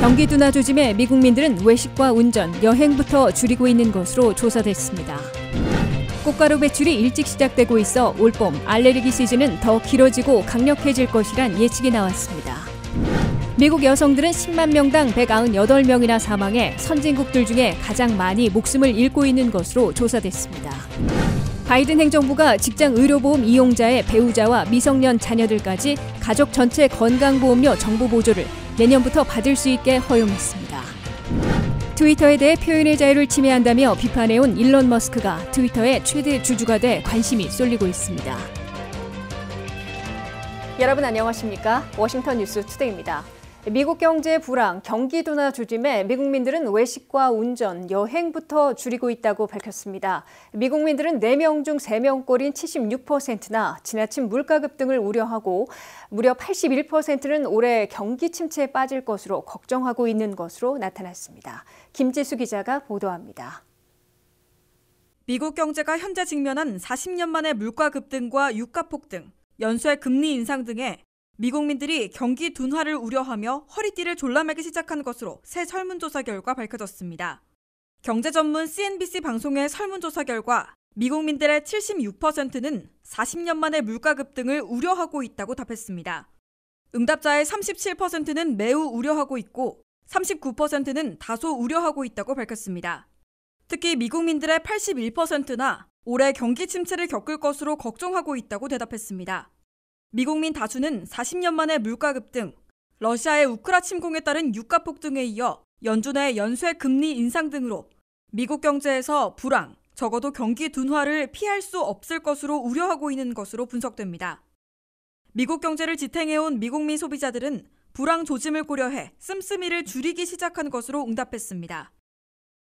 경기 둔화 조짐에 미국민들은 외식과 운전, 여행부터 줄이고 있는 것으로 조사됐습니다. 꽃가루 배출이 일찍 시작되고 있어 올봄 알레르기 시즌은 더 길어지고 강력해질 것이란 예측이 나왔습니다. 미국 여성들은 10만 명당 198명이나 사망해 선진국들 중에 가장 많이 목숨을 잃고 있는 것으로 조사됐습니다. 바이든 행정부가 직장 의료보험 이용자의 배우자와 미성년 자녀들까지 가족 전체 건강보험료 정보 보조를 내년부터 받을 수 있게 허용했습니다. 트위터에 대해 표현의 자유를 침해한다며 비판해온 일론 머스크가 트위터의 최대 주주가 돼 관심이 쏠리고 있습니다. 여러분 안녕하십니까? 워싱턴 뉴스 투데이입니다. 미국 경제 불황, 경기 둔화 조짐에 미국민들은 외식과 운전, 여행부터 줄이고 있다고 밝혔습니다. 미국민들은 4명 중 3명꼴인 76%나 지나친 물가 급등을 우려하고 무려 81%는 올해 경기 침체에 빠질 것으로 걱정하고 있는 것으로 나타났습니다. 김지수 기자가 보도합니다. 미국 경제가 현재 직면한 40년 만의 물가 급등과 유가 폭등, 연쇄 금리 인상 등에 미국민들이 경기 둔화를 우려하며 허리띠를 졸라매기 시작한 것으로 새 설문조사 결과 밝혀졌습니다. 경제 전문 CNBC 방송의 설문조사 결과 미국민들의 76%는 40년 만의 물가 급등을 우려하고 있다고 답했습니다. 응답자의 37%는 매우 우려하고 있고 39%는 다소 우려하고 있다고 밝혔습니다. 특히 미국민들의 81%나 올해 경기 침체를 겪을 것으로 걱정하고 있다고 대답했습니다. 미국민 다수는 40년 만의 물가 급등, 러시아의 우크라 침공에 따른 유가 폭등에 이어 연준의 연쇄 금리 인상 등으로 미국 경제에서 불황, 적어도 경기 둔화를 피할 수 없을 것으로 우려하고 있는 것으로 분석됩니다. 미국 경제를 지탱해온 미국민 소비자들은 불황 조짐을 고려해 씀씀이를 줄이기 시작한 것으로 응답했습니다.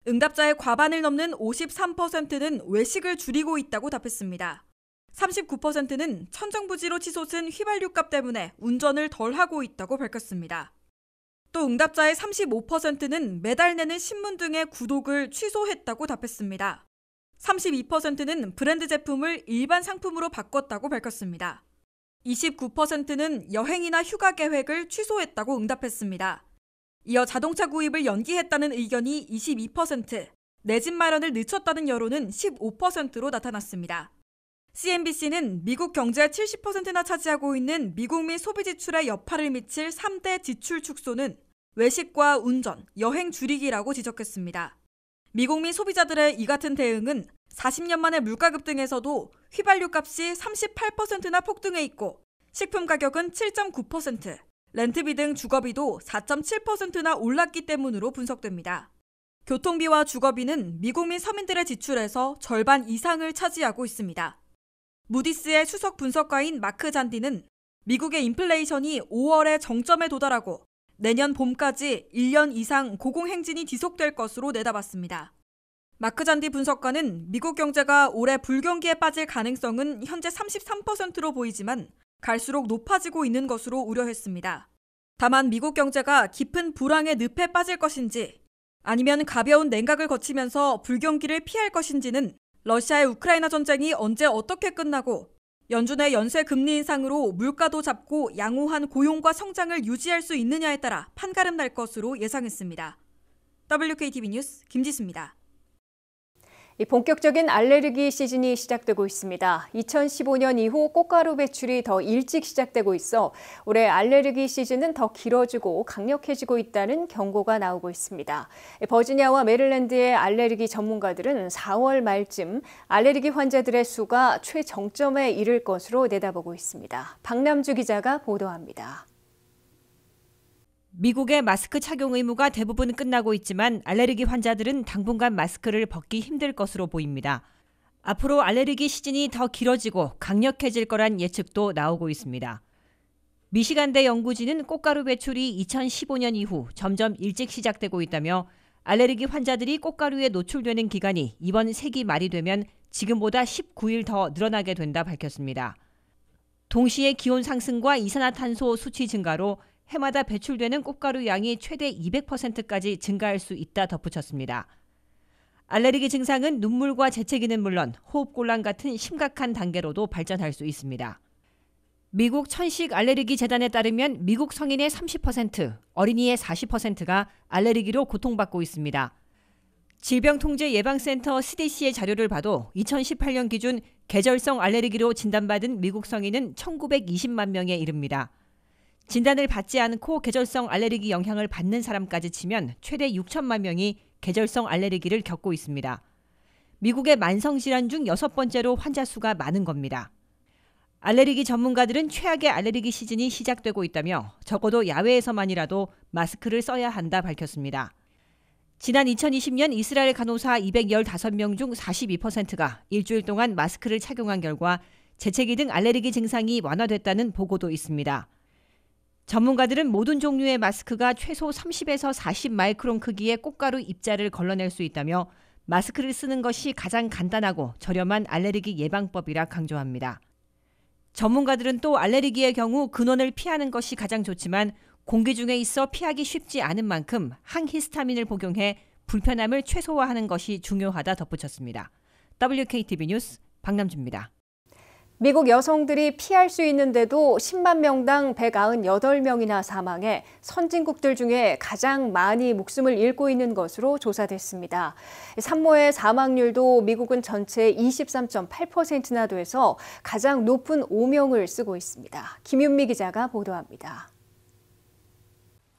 응답자의 과반을 넘는 53%는 외식을 줄이고 있다고 답했습니다. 39%는 천정부지로 치솟은 휘발유값 때문에 운전을 덜 하고 있다고 밝혔습니다. 또 응답자의 35%는 매달 내는 신문 등의 구독을 취소했다고 답했습니다. 32%는 브랜드 제품을 일반 상품으로 바꿨다고 밝혔습니다. 29%는 여행이나 휴가 계획을 취소했다고 응답했습니다. 이어 자동차 구입을 연기했다는 의견이 22%, 내 집 마련을 늦췄다는 여론은 15%로 나타났습니다. CNBC는 미국 경제의 70%나 차지하고 있는 미국민 소비 지출에 여파를 미칠 3대 지출 축소는 외식과 운전, 여행 줄이기라고 지적했습니다. 미국민 소비자들의 이 같은 대응은 40년 만의 물가 급등에서도 휘발유 값이 38%나 폭등해 있고 식품 가격은 7.9%, 렌트비 등 주거비도 4.7%나 올랐기 때문으로 분석됩니다. 교통비와 주거비는 미국민 서민들의 지출에서 절반 이상을 차지하고 있습니다. 무디스의 수석 분석가인 마크 잔디는 미국의 인플레이션이 5월에 정점에 도달하고 내년 봄까지 1년 이상 고공행진이 지속될 것으로 내다봤습니다. 마크 잔디 분석가는 미국 경제가 올해 불경기에 빠질 가능성은 현재 33%로 보이지만 갈수록 높아지고 있는 것으로 우려했습니다. 다만 미국 경제가 깊은 불황의 늪에 빠질 것인지 아니면 가벼운 냉각을 거치면서 불경기를 피할 것인지는 러시아의 우크라이나 전쟁이 언제 어떻게 끝나고 연준의 연쇄 금리 인상으로 물가도 잡고 양호한 고용과 성장을 유지할 수 있느냐에 따라 판가름 날 것으로 예상했습니다. WKTV 뉴스 김지수입니다. 본격적인 알레르기 시즌이 시작되고 있습니다. 2015년 이후 꽃가루 배출이 더 일찍 시작되고 있어 올해 알레르기 시즌은 더 길어지고 강력해지고 있다는 경고가 나오고 있습니다. 버지니아와 메릴랜드의 알레르기 전문가들은 4월 말쯤 알레르기 환자들의 수가 최정점에 이를 것으로 내다보고 있습니다. 박남주 기자가 보도합니다. 미국의 마스크 착용 의무가 대부분 끝나고 있지만 알레르기 환자들은 당분간 마스크를 벗기 힘들 것으로 보입니다. 앞으로 알레르기 시즌이 더 길어지고 강력해질 거란 예측도 나오고 있습니다. 미시간대 연구진은 꽃가루 배출이 2015년 이후 점점 일찍 시작되고 있다며 알레르기 환자들이 꽃가루에 노출되는 기간이 이번 세기 말이 되면 지금보다 19일 더 늘어나게 된다 밝혔습니다. 동시에 기온 상승과 이산화탄소 수치 증가로 해마다 배출되는 꽃가루 양이 최대 200%까지 증가할 수 있다 덧붙였습니다. 알레르기 증상은 눈물과 재채기는 물론 호흡곤란 같은 심각한 단계로도 발전할 수 있습니다. 미국 천식 알레르기 재단에 따르면 미국 성인의 30%, 어린이의 40%가 알레르기로 고통받고 있습니다. 질병통제예방센터 CDC의 자료를 봐도 2018년 기준 계절성 알레르기로 진단받은 미국 성인은 1920만 명에 이릅니다. 진단을 받지 않고 계절성 알레르기 영향을 받는 사람까지 치면 최대 6천만 명이 계절성 알레르기를 겪고 있습니다. 미국의 만성질환 중 6번째로 환자 수가 많은 겁니다. 알레르기 전문가들은 최악의 알레르기 시즌이 시작되고 있다며 적어도 야외에서만이라도 마스크를 써야 한다 밝혔습니다. 지난 2020년 이스라엘 간호사 215명 중 42%가 일주일 동안 마스크를 착용한 결과 재채기 등 알레르기 증상이 완화됐다는 보고도 있습니다. 전문가들은 모든 종류의 마스크가 최소 30에서 40 마이크론 크기의 꽃가루 입자를 걸러낼 수 있다며 마스크를 쓰는 것이 가장 간단하고 저렴한 알레르기 예방법이라 강조합니다. 전문가들은 또 알레르기의 경우 근원을 피하는 것이 가장 좋지만 공기 중에 있어 피하기 쉽지 않은 만큼 항히스타민을 복용해 불편함을 최소화하는 것이 중요하다 덧붙였습니다. WKTV 뉴스 박남주입니다. 미국 여성들이 피할 수 있는데도 10만 명당 198명이나 사망해 선진국들 중에 가장 많이 목숨을 잃고 있는 것으로 조사됐습니다. 산모의 사망률도 미국은 전체의 23.8%나 돼서 가장 높은 오명을 쓰고 있습니다. 김윤미 기자가 보도합니다.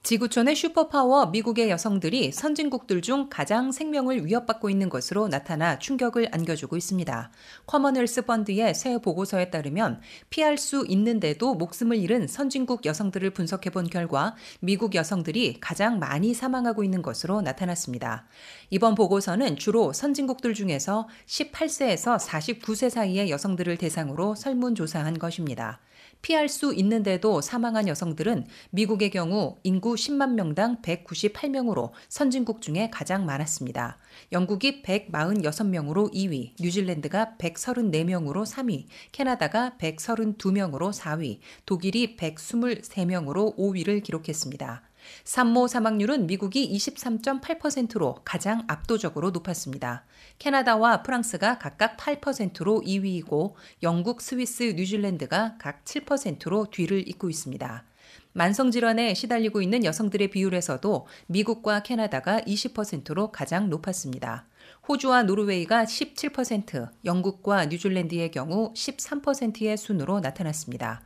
지구촌의 슈퍼파워 미국의 여성들이 선진국들 중 가장 생명을 위협받고 있는 것으로 나타나 충격을 안겨주고 있습니다. 커먼웰스 펀드의 새 보고서에 따르면 피할 수 있는데도 목숨을 잃은 선진국 여성들을 분석해본 결과 미국 여성들이 가장 많이 사망하고 있는 것으로 나타났습니다. 이번 보고서는 주로 선진국들 중에서 18세에서 49세 사이의 여성들을 대상으로 설문조사한 것입니다. 피할 수 있는데도 사망한 여성들은 미국의 경우 인구 10만 명당 198명으로 선진국 중에 가장 많았습니다. 영국이 146명으로 2위, 뉴질랜드가 134명으로 3위, 캐나다가 132명으로 4위, 독일이 123명으로 5위를 기록했습니다. 산모 사망률은 미국이 23.8%로 가장 압도적으로 높았습니다. 캐나다와 프랑스가 각각 8%로 2위이고 영국, 스위스, 뉴질랜드가 각 7%로 뒤를 잇고 있습니다. 만성질환에 시달리고 있는 여성들의 비율에서도 미국과 캐나다가 20%로 가장 높았습니다. 호주와 노르웨이가 17%, 영국과 뉴질랜드의 경우 13%의 순으로 나타났습니다.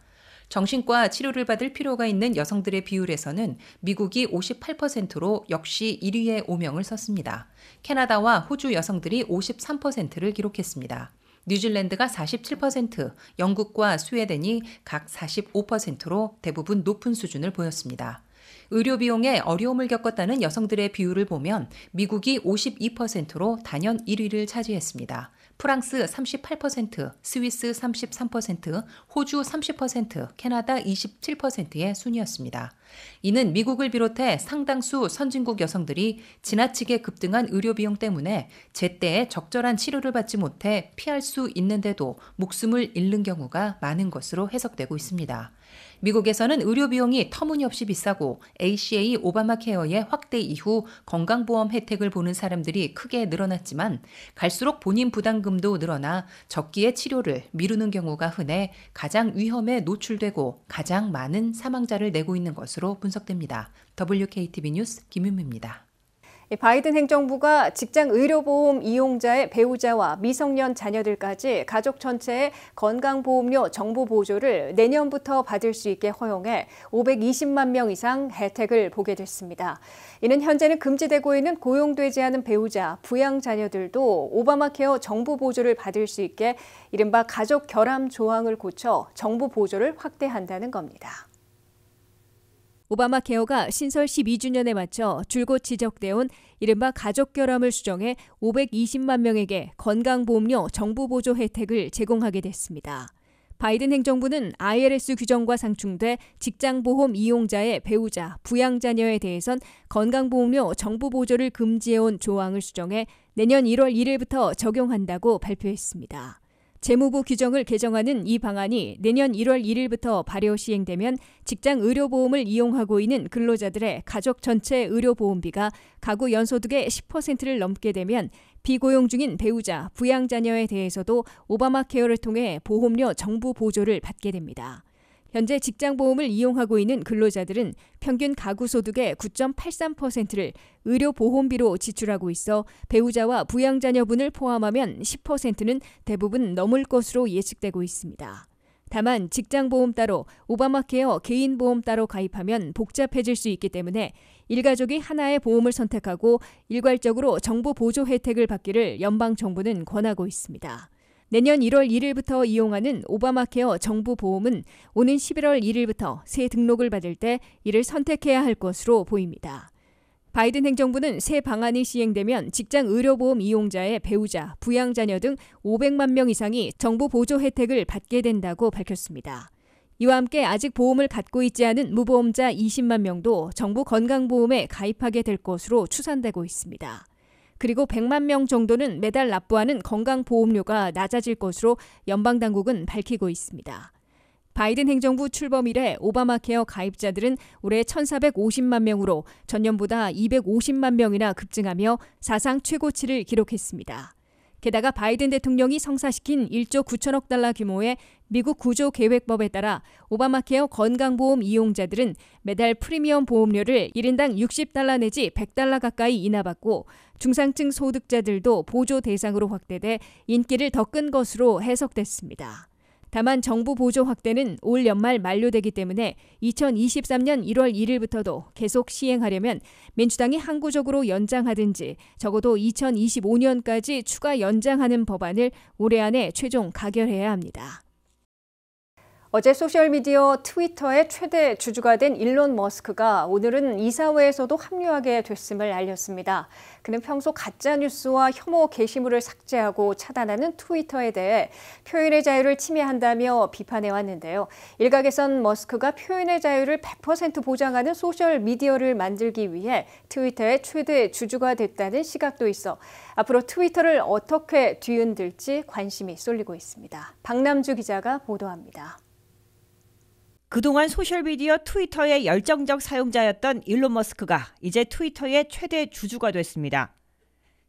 정신과 치료를 받을 필요가 있는 여성들의 비율에서는 미국이 58%로 역시 1위의 오명을 썼습니다. 캐나다와 호주 여성들이 53%를 기록했습니다. 뉴질랜드가 47%, 영국과 스웨덴이 각 45%로 대부분 높은 수준을 보였습니다. 의료 비용에 어려움을 겪었다는 여성들의 비율을 보면 미국이 52%로 단연 1위를 차지했습니다. 프랑스 38%, 스위스 33%, 호주 30%, 캐나다 27%의 순이었습니다. 이는 미국을 비롯해 상당수 선진국 여성들이 지나치게 급등한 의료 비용 때문에 제때에 적절한 치료를 받지 못해 피할 수 있는데도 목숨을 잃는 경우가 많은 것으로 해석되고 있습니다. 미국에서는 의료 비용이 터무니없이 비싸고 ACA 오바마 케어의 확대 이후 건강보험 혜택을 보는 사람들이 크게 늘어났지만 갈수록 본인 부담금도 늘어나 적기에 치료를 미루는 경우가 흔해 가장 위험에 노출되고 가장 많은 사망자를 내고 있는 것으로 분석됩니다. WKTV 뉴스 김윤미입니다. 바이든 행정부가 직장 의료보험 이용자의 배우자와 미성년 자녀들까지 가족 전체의 건강보험료 정보 보조를 내년부터 받을 수 있게 허용해 520만 명 이상 혜택을 보게 됐습니다. 이는 현재는 금지되고 있는 고용되지 않은 배우자, 부양 자녀들도 오바마 케어 정보 보조를 받을 수 있게 이른바 가족 결함 조항을 고쳐 정보 보조를 확대한다는 겁니다. 오바마 케어가 신설 12주년에 맞춰 줄곧 지적되어 온 이른바 가족 결함을 수정해 520만 명에게 건강보험료 정부 보조 혜택을 제공하게 됐습니다. 바이든 행정부는 IRS 규정과 상충돼 직장보험 이용자의 배우자, 부양자녀에 대해선 건강보험료 정부 보조를 금지해온 조항을 수정해 내년 1월 1일부터 적용한다고 발표했습니다. 재무부 규정을 개정하는 이 방안이 내년 1월 1일부터 발효 시행되면 직장 의료보험을 이용하고 있는 근로자들의 가족 전체 의료보험비가 가구 연소득의 10%를 넘게 되면 비고용 중인 배우자, 부양자녀에 대해서도 오바마 케어를 통해 보험료 정부 보조를 받게 됩니다. 현재 직장보험을 이용하고 있는 근로자들은 평균 가구 소득의 9.83%를 의료보험비로 지출하고 있어 배우자와 부양자녀분을 포함하면 10%는 대부분 넘을 것으로 예측되고 있습니다. 다만 직장보험 따로 오바마케어 개인보험 따로 가입하면 복잡해질 수 있기 때문에 일가족이 하나의 보험을 선택하고 일괄적으로 정부 보조 혜택을 받기를 연방정부는 권하고 있습니다. 내년 1월 1일부터 이용하는 오바마케어 정부 보험은 오는 11월 1일부터 새 등록을 받을 때 이를 선택해야 할 것으로 보입니다. 바이든 행정부는 새 방안이 시행되면 직장 의료보험 이용자의 배우자, 부양자녀 등 500만 명 이상이 정부 보조 혜택을 받게 된다고 밝혔습니다. 이와 함께 아직 보험을 갖고 있지 않은 무보험자 20만 명도 정부 건강보험에 가입하게 될 것으로 추산되고 있습니다. 그리고 100만 명 정도는 매달 납부하는 건강보험료가 낮아질 것으로 연방당국은 밝히고 있습니다. 바이든 행정부 출범 이래 오바마케어 가입자들은 올해 1,450만 명으로 전년보다 250만 명이나 급증하며 사상 최고치를 기록했습니다. 게다가 바이든 대통령이 성사시킨 1조 9천억 달러 규모의 미국 구조계획법에 따라 오바마케어 건강보험 이용자들은 매달 프리미엄 보험료를 1인당 60달러 내지 100달러 가까이 인하받고 중상층 소득자들도 보조 대상으로 확대돼 인기를 더 끈 것으로 해석됐습니다. 다만 정부 보조 확대는 올 연말 만료되기 때문에 2023년 1월 1일부터도 계속 시행하려면 민주당이 항구적으로 연장하든지 적어도 2025년까지 추가 연장하는 법안을 올해 안에 최종 가결해야 합니다. 어제 소셜미디어 트위터의 최대 주주가 된 일론 머스크가 오늘은 이사회에서도 합류하게 됐음을 알렸습니다. 그는 평소 가짜뉴스와 혐오 게시물을 삭제하고 차단하는 트위터에 대해 표현의 자유를 침해한다며 비판해왔는데요. 일각에선 머스크가 표현의 자유를 100% 보장하는 소셜미디어를 만들기 위해 트위터의 최대 주주가 됐다는 시각도 있어 앞으로 트위터를 어떻게 뒤흔들지 관심이 쏠리고 있습니다. 박남주 기자가 보도합니다. 그동안 소셜미디어 트위터의 열정적 사용자였던 일론 머스크가 이제 트위터의 최대 주주가 됐습니다.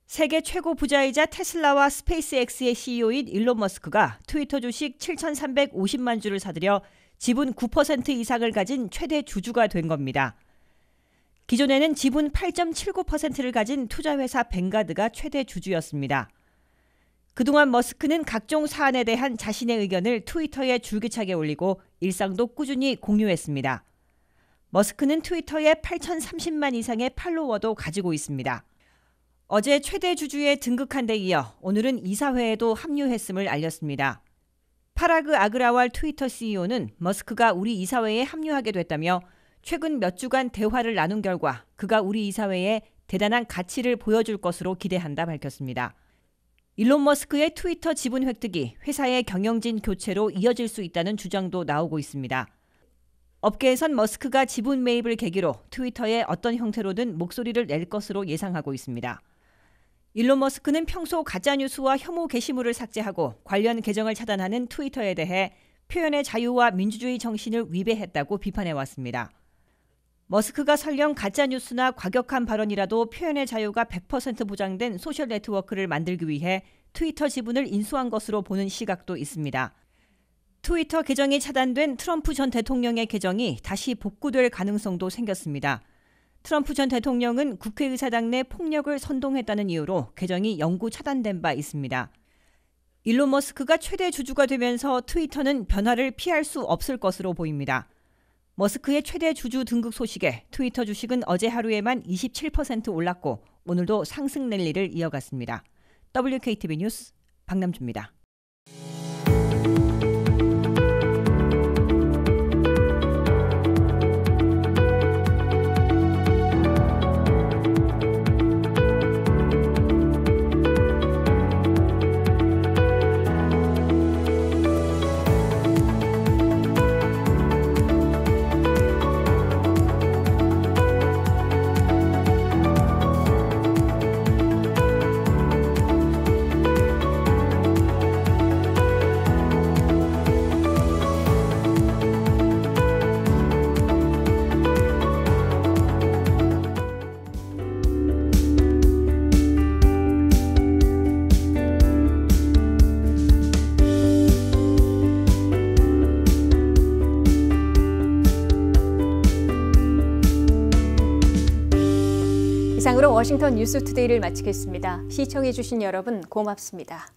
세계 최고 부자이자 테슬라와 스페이스X의 CEO인 일론 머스크가 트위터 주식 7,350만 주를 사들여 지분 9% 이상을 가진 최대 주주가 된 겁니다. 기존에는 지분 8.79%를 가진 투자회사 뱅가드가 최대 주주였습니다. 그동안 머스크는 각종 사안에 대한 자신의 의견을 트위터에 줄기차게 올리고 일상도 꾸준히 공유했습니다. 머스크는 트위터에 8,030만 이상의 팔로워도 가지고 있습니다. 어제 최대 주주에 등극한 데 이어 오늘은 이사회에도 합류했음을 알렸습니다. 파라그 아그라왈 트위터 CEO는 머스크가 우리 이사회에 합류하게 됐다며 최근 몇 주간 대화를 나눈 결과 그가 우리 이사회에 대단한 가치를 보여줄 것으로 기대한다 밝혔습니다. 일론 머스크의 트위터 지분 획득이 회사의 경영진 교체로 이어질 수 있다는 주장도 나오고 있습니다. 업계에선 머스크가 지분 매입을 계기로 트위터에 어떤 형태로든 목소리를 낼 것으로 예상하고 있습니다. 일론 머스크는 평소 가짜뉴스와 혐오 게시물을 삭제하고 관련 계정을 차단하는 트위터에 대해 표현의 자유와 민주주의 정신을 위배했다고 비판해왔습니다. 머스크가 설령 가짜뉴스나 과격한 발언이라도 표현의 자유가 100% 보장된 소셜 네트워크를 만들기 위해 트위터 지분을 인수한 것으로 보는 시각도 있습니다. 트위터 계정이 차단된 트럼프 전 대통령의 계정이 다시 복구될 가능성도 생겼습니다. 트럼프 전 대통령은 국회의사당 내 폭력을 선동했다는 이유로 계정이 영구 차단된 바 있습니다. 일론 머스크가 최대 주주가 되면서 트위터는 변화를 피할 수 없을 것으로 보입니다. 머스크의 최대 주주 등극 소식에 트위터 주식은 어제 하루에만 27% 올랐고 오늘도 상승 랠리를 이어갔습니다. WKTV 뉴스 박남주입니다. 이상으로 워싱턴 뉴스투데이를 마치겠습니다. 시청해주신 여러분 고맙습니다.